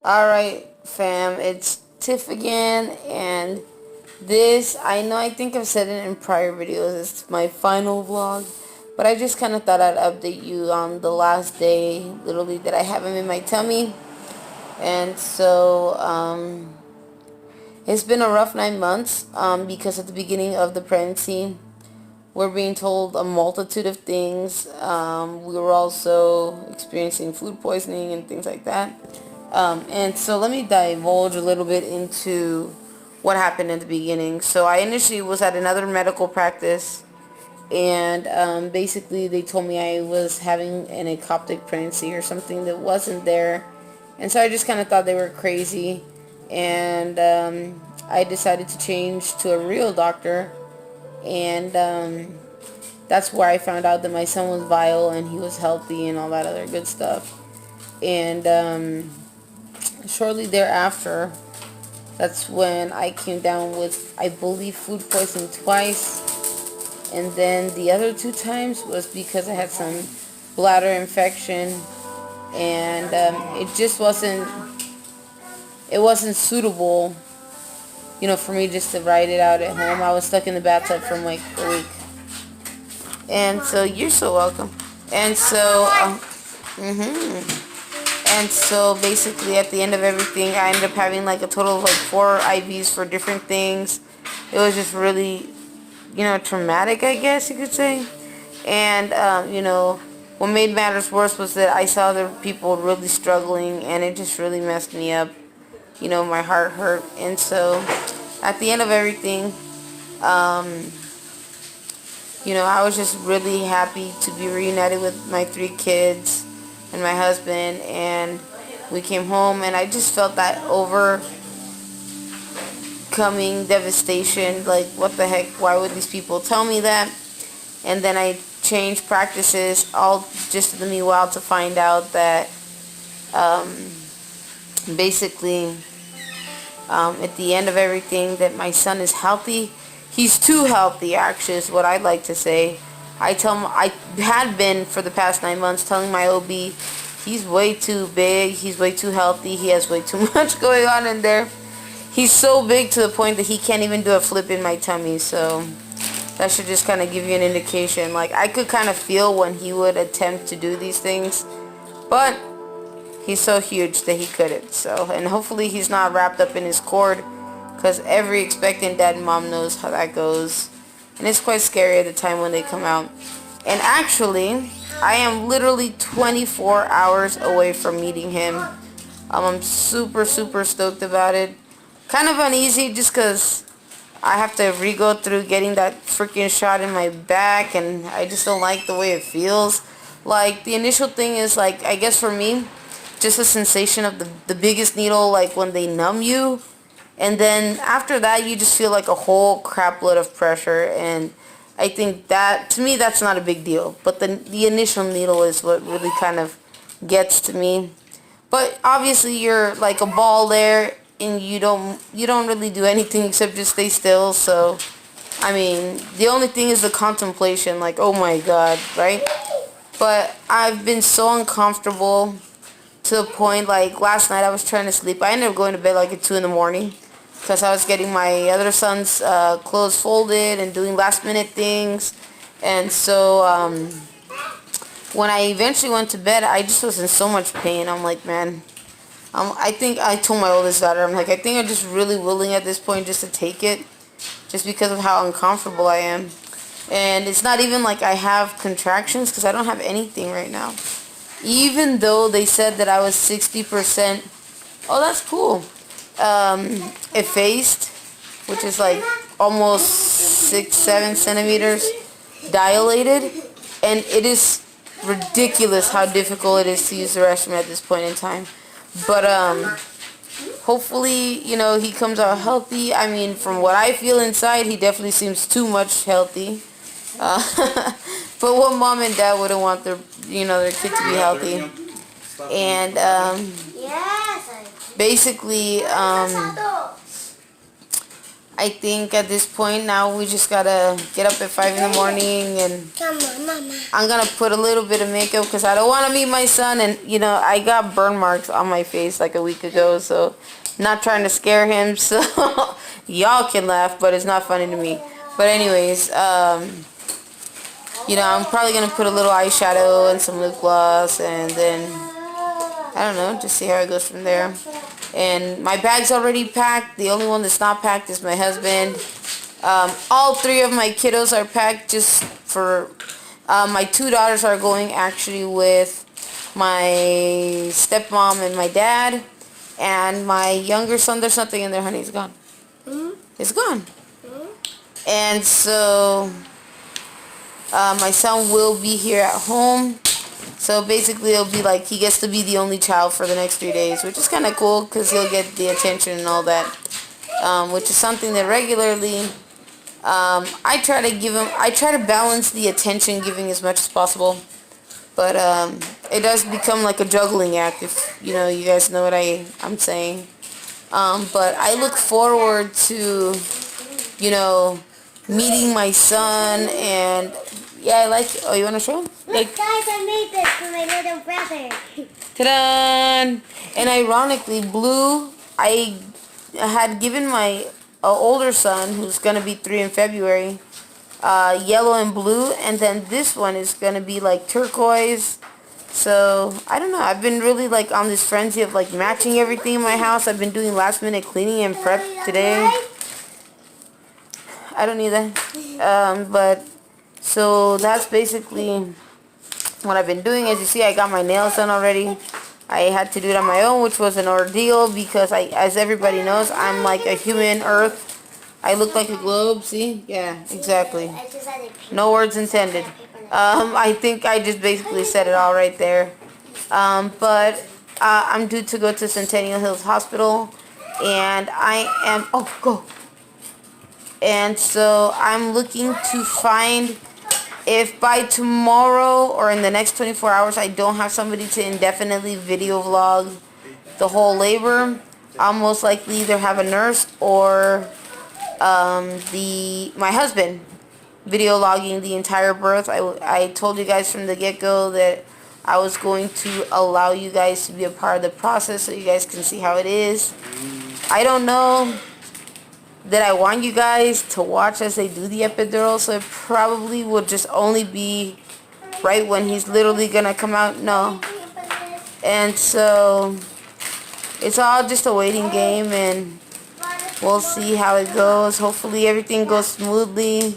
Alright, fam, it's Tiff again, and I think I've said it in prior videos, it's my final vlog, but I just kind of thought I'd update you on the last day, literally, that I have him in my tummy. And so, it's been a rough 9 months, because at the beginning of the pregnancy, we're being told a multitude of things. We were also experiencing food poisoning and things like that. And so let me divulge a little bit into what happened in the beginning. So I initially was at another medical practice, and basically they told me I was having an ectopic pregnancy or something that wasn't there. And so I just kind of thought they were crazy. And I decided to change to a real doctor. And that's where I found out that my son was vital and he was healthy and all that other good stuff. And shortly thereafter, that's when I came down with, I believe, food poisoning twice. And then the other 2 times was because I had some bladder infection. And it just wasn't suitable, for me just to ride it out at home. I was stuck in the bathtub for like a week. And so, you're so welcome. And so, and so basically at the end of everything, I ended up having like a total of like 4 IVs for different things. It was just really, traumatic, I guess you could say. And, what made matters worse was that I saw other people really struggling, and it just really messed me up. My heart hurt. And so at the end of everything, I was just really happy to be reunited with my 3 kids and my husband, and we came home, and I just felt that overcoming devastation, like, what the heck, why would these people tell me that? And then I changed practices, all just to meanwhile to find out that, basically, at the end of everything, that my son is healthy. He's too healthy, actually, is what I'd like to say. I had been for the past 9 months telling my OB, he's way too big, he's way too healthy, he has way too much going on in there. He's so big to the point that he can't even do a flip in my tummy, so that should just kind of give you an indication. Like, I could kind of feel when he would attempt to do these things, but he's so huge that he couldn't. So, and hopefully he's not wrapped up in his cord, because every expectant dad and mom knows how that goes. And it's quite scary at the time when they come out. And actually, I am literally 24 hours away from meeting him. I'm super, super stoked about it. Kind of uneasy just because I have to re-go through getting that freaking shot in my back, and I just don't like the way it feels. Like, the initial thing is, like, I guess for me, just the sensation of the biggest needle, like when they numb you. And then after that, you just feel like a whole crap load of pressure. And I think that, to me, that's not a big deal. But the initial needle is what really kind of gets to me. But obviously, you're like a ball there, and you don't really do anything except just stay still. So, I mean, the only thing is the contemplation, like, oh my God, right? But I've been so uncomfortable to the point, like, last night I was trying to sleep. I ended up going to bed like at 2 in the morning because I was getting my other son's clothes folded and doing last minute things. And so when I eventually went to bed, I just was in so much pain. I'm like, man, I think I told my oldest daughter, I'm like, I think I'm just really willing at this point just to take it, just because of how uncomfortable I am. And it's not even like I have contractions, because I don't have anything right now. Even though they said that I was 60%, oh, that's cool, effaced, which is like almost 6-7 centimeters dilated, and it is ridiculous how difficult it is to use the restroom at this point in time. But hopefully, he comes out healthy. I mean, from what I feel inside, he definitely seems too much healthy. But what mom and dad wouldn't want their kid to be healthy? And basically, I I think at this point now we just gotta get up at 5 in the morning, and Come on, Mama. I'm gonna put a little bit of makeup because I don't want to meet my son. And you know, I got burn marks on my face like a week ago, so not trying to scare him. So y'all can laugh, but it's not funny to me. But anyways, you know, I'm probably gonna put a little eyeshadow and some lip gloss, and then I don't know, just see how it goes from there. And my bag's already packed. The only one that's not packed is my husband. All three of my kiddos are packed. Just for my two daughters are going actually with my stepmom and my dad. And my younger son, there's something in there, honey. It's gone. It's gone. And so my son will be here at home. So basically it'll be like he gets to be the only child for the next 3 days, which is kind of cool because he'll get the attention and all that, which is something that regularly I try to balance the attention giving as much as possible. But it does become like a juggling act, if you know, you guys know what I'm saying. But I look forward to, you know, meeting my son, and yeah, I like it. Oh, you want to show him? Look, guys, I made this for my little brother. Ta-da! And ironically, blue, I had given my older son, who's going to be 3 in February, yellow and blue, and then this one is going to be like turquoise. So, I don't know, I've been really like on this frenzy of like matching everything in my house. I've been doing last minute cleaning and prep today. I don't need that. But, so that's basically what I've been doing. As you see, I got my nails done already. I had to do it on my own, which was an ordeal because as everybody knows, I'm like a human earth. I look like a globe, see? Yeah, exactly. No words intended. I think I just basically said it all right there. But I'm due to go to Centennial Hills Hospital, and go. And so I'm looking to find if by tomorrow or in the next 24 hours I don't have somebody to indefinitely video vlog the whole labor, I'll most likely either have a nurse or my husband video logging the entire birth. I told you guys from the get-go that I was going to allow you guys to be a part of the process so you guys can see how it is. I don't know that I want you guys to watch as they do the epidural, so it probably will just only be right when he's literally gonna come out. No. And so it's all just a waiting game, and we'll see how it goes. Hopefully everything goes smoothly.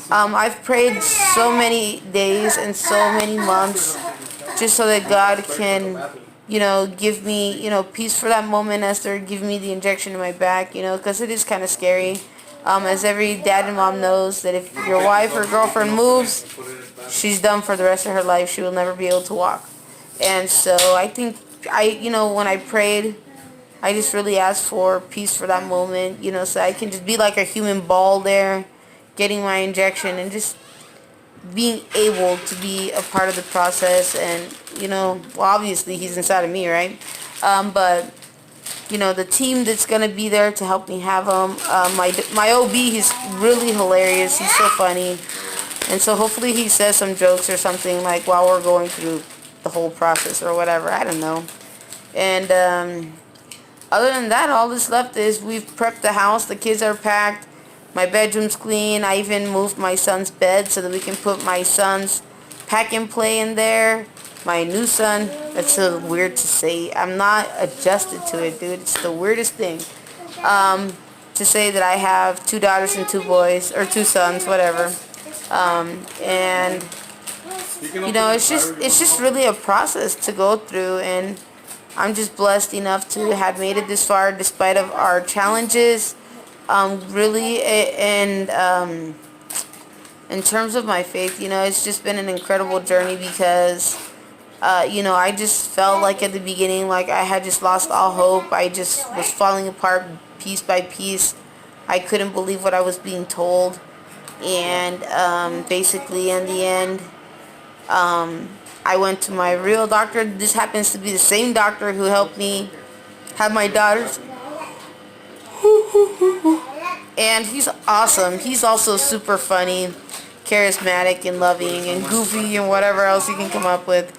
I've prayed so many days and so many months just so that God can, you know, give me, you know, peace for that moment as they're giving me the injection in my back, you know, because it is kind of scary. As every dad and mom knows, that if your wife or girlfriend moves, she's done for the rest of her life. She will never be able to walk. And so I think, you know, when I prayed, I just really asked for peace for that moment, you know, so I can just be like a human ball there, getting my injection and just being able to be a part of the process. And, you know, well, obviously he's inside of me, right? But, you know, the team that's going to be there to help me have him, my OB, he's really hilarious. He's so funny. And so hopefully he says some jokes or something like while we're going through the whole process or whatever. I don't know. And other than that, all that's left is we've prepped the house. The kids are packed. My bedroom's clean. I even moved my son's bed so that we can put my son's pack and play in there. My new son, that's so weird to say. I'm not adjusted to it, dude. It's the weirdest thing. To say that I have 2 daughters and 2 boys, or 2 sons, whatever. And, you know, it's just really a process to go through, and I'm just blessed enough to have made it this far despite of our challenges. Really, and in terms of my faith, you know, it's just been an incredible journey because, you know, I just felt like at the beginning, like I had just lost all hope. I just was falling apart piece by piece. I couldn't believe what I was being told. And basically, in the end, I went to my real doctor. This happens to be the same doctor who helped me have my daughters. And he's awesome. He's also super funny, charismatic, and loving, and goofy, and whatever else you can come up with.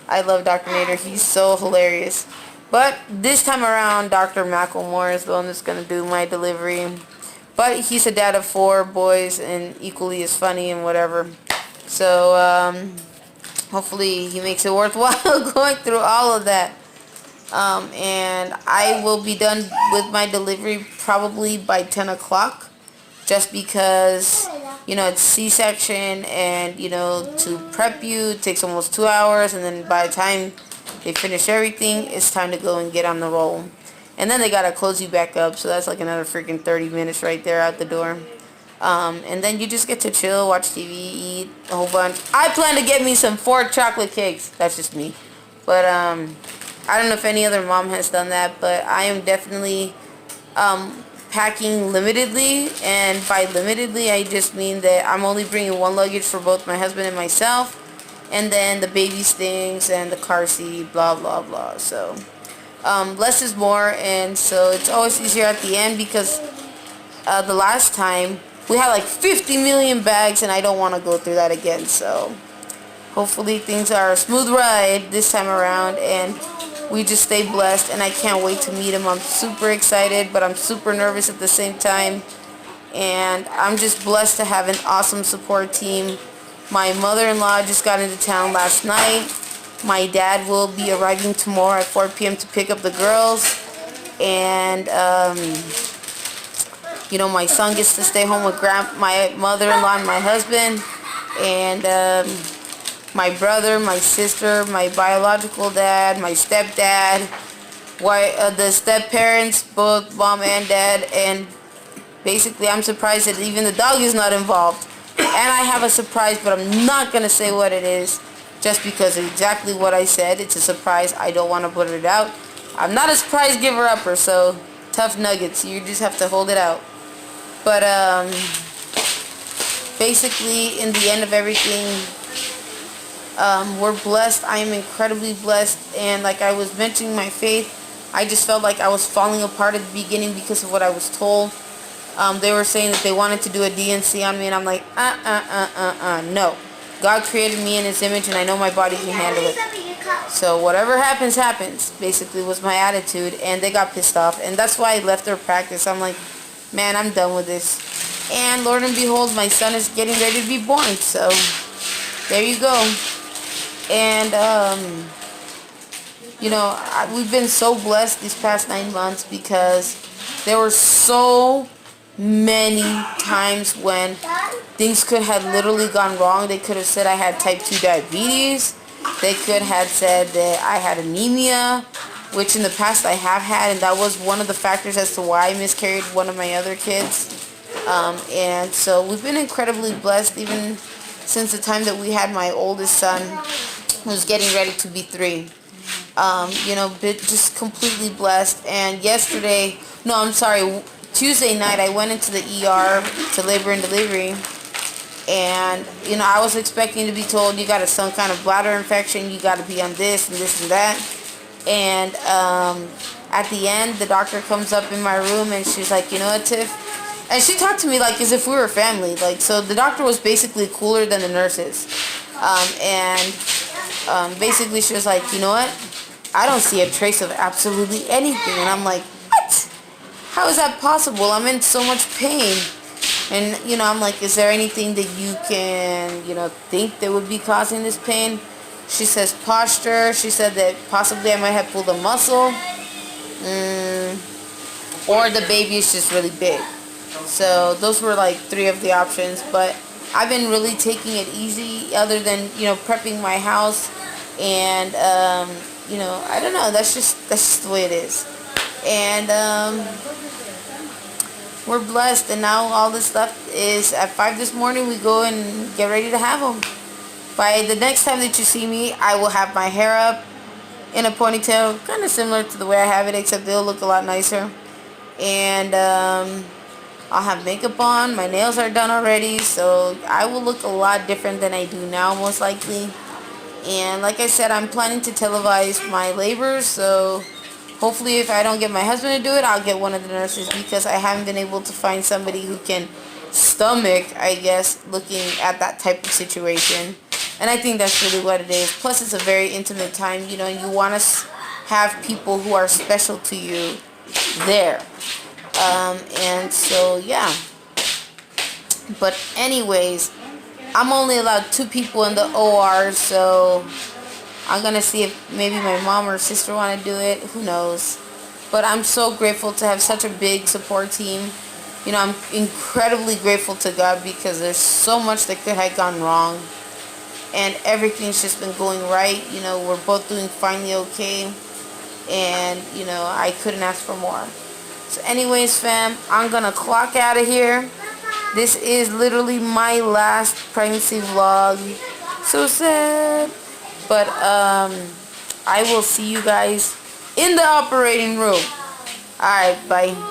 I love Dr. Nader. He's so hilarious. But this time around, Dr. Macklemore is the one that's going to do my delivery. But he's a dad of 4 boys and equally as funny and whatever. So, hopefully he makes it worthwhile going through all of that. And I will be done with my delivery probably by 10 o'clock. Just because, it's C-section and, to prep you, it takes almost 2 hours. And then by the time they finish everything, it's time to go and get on the roll. And then they got to close you back up. So that's like another freaking 30 minutes right there out the door. And then you just get to chill, watch TV, eat a whole bunch. I plan to get me some 4 chocolate cakes. That's just me. But I don't know if any other mom has done that. But I am definitely packing limitedly. And by limitedly, I just mean that I'm only bringing 1 luggage for both my husband and myself. And then the baby's things and the car seat, blah, blah, blah. So less is more. And so it's always easier at the end because the last time we had like 50 million bags and I don't want to go through that again. So hopefully things are a smooth ride this time around and we just stay blessed, and I can't wait to meet him. I'm super excited, but I'm super nervous at the same time. And I'm just blessed to have an awesome support team. My mother-in-law just got into town last night. My dad will be arriving tomorrow at 4 p.m. to pick up the girls. And, my son gets to stay home with my mother-in-law and my husband. And my brother, my sister, my biological dad, my stepdad, the step-parents, both mom and dad. And basically, I'm surprised that even the dog is not involved. And I have a surprise, but I'm not going to say what it is. Just because of exactly what I said. It's a surprise. I don't want to put it out. I'm not a surprise giver-upper, so tough nuggets. You just have to hold it out. But basically, in the end of everything, we're blessed. I am incredibly blessed. And like I was mentioning my faith, I just felt like I was falling apart at the beginning because of what I was told. They were saying that they wanted to do a DNC on me, and I'm like, no. God created me in His image, and I know my body can handle it. So whatever happens, happens, basically was my attitude. And they got pissed off. And that's why I left their practice. I'm like, man, I'm done with this. And Lord and behold, my son is getting ready to be born. So there you go. And, we've been so blessed these past 9 months because there were so many times when things could have literally gone wrong. They could have said I had type 2 diabetes. They could have said that I had anemia, which in the past I have had, and that was one of the factors as to why I miscarried one of my other kids. And so we've been incredibly blessed even since the time that we had my oldest son, who's getting ready to be 3. Just completely blessed. And Tuesday night, I went into the ER to labor and delivery, and, I was expecting to be told, you got some kind of bladder infection, you got to be on this and this and that. And at the end, the doctor comes up in my room, and she's like, you know what, Tiff? And she talked to me like as if we were family. So the doctor was basically cooler than the nurses. Basically, she was like, you know what? I don't see a trace of absolutely anything. And I'm like, what? How is that possible? I'm in so much pain. And, I'm like, is there anything that you can, think that would be causing this pain? She says posture. She said that possibly I might have pulled a muscle. Or the baby is just really big. So those were like 3 of the options. But I've been really taking it easy other than, prepping my house. And, I don't know. That's just the way it is. And we're blessed. And now all this stuff is at 5 this morning. We go and get ready to have them. By the next time that you see me, I will have my hair up in a ponytail. Kind of similar to the way I have it, except they'll look a lot nicer. And I'll have makeup on. My nails are done already. So I will look a lot different than I do now, most likely. And like I said, I'm planning to televise my labor, so Hopefully, if I don't get my husband to do it, I'll get one of the nurses, because I haven't been able to find somebody who can stomach, I guess, looking at that type of situation. And I think that's really what it is. Plus, it's a very intimate time, you know, and you want to have people who are special to you there. And so, yeah. But anyways, I'm only allowed 2 people in the OR, so I'm going to see if maybe my mom or sister want to do it. Who knows? But I'm so grateful to have such a big support team. You know, I'm incredibly grateful to God, because there's so much that could have gone wrong. And everything's just been going right. You know, we're both doing finally okay. And, you know, I couldn't ask for more. So anyways, fam, I'm going to clock out of here. This is literally my last pregnancy vlog. So sad. But I will see you guys in the operating room. Alright, bye.